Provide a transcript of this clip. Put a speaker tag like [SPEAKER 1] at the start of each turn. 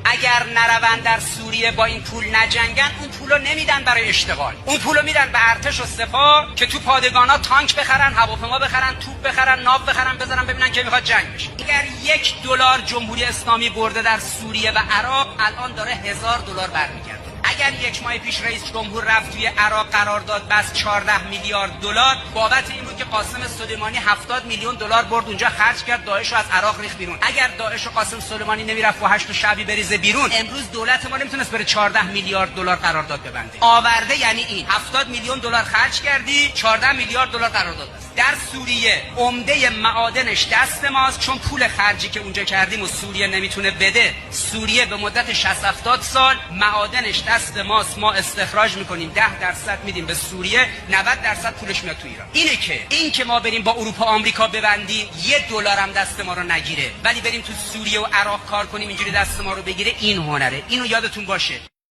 [SPEAKER 1] اگر نروند در سوریه با این پول نجنگن، اون پولو نمیدن برای اشتغال، اون پولو میدن به ارتش و سپاه که تو پادگانا تانک بخرن، هواپیما بخرن، توپ بخرن، ناو بخرن، بزنن ببینن که میخواد جنگ بشه. اگر $1 جمهوری اسلامی برده در سوریه و عراق، الان داره $1000 برمیگرده. اگر یک ماه پیش رئیس جمهور رفت توی عراق قرارداد بس $14 میلیارد بابت این بود که قاسم سلیمانی $70 میلیون برد اونجا خرج کرد، داعش رو از عراق ریخت بیرون. اگر داعش و قاسم سلیمانی نمیرفت و 8 شعبی بریزه بیرون، امروز دولت ما نمیتونست بره $14 میلیارد قرارداد ببنده. آورده یعنی این $70 میلیون خرج کردی، $14 میلیارد قرارداد است. در سوریه عمده معادنش دست ماست، چون پول خرجی که اونجا کردیم و سوریه نمیتونه بده. سوریه به مدت 60-70 سال معادنش دست ماست، ما استخراج میکنیم، 10% میدیم به سوریه، 90% پولش میاد تو ایران. این که ما بریم با اروپا آمریکا ببندیم، $1 هم دست ما رو نگیره، ولی بریم تو سوریه و عراق کار کنیم اینجوری دست ما رو بگیره، این هنره. اینو یادتون باشه.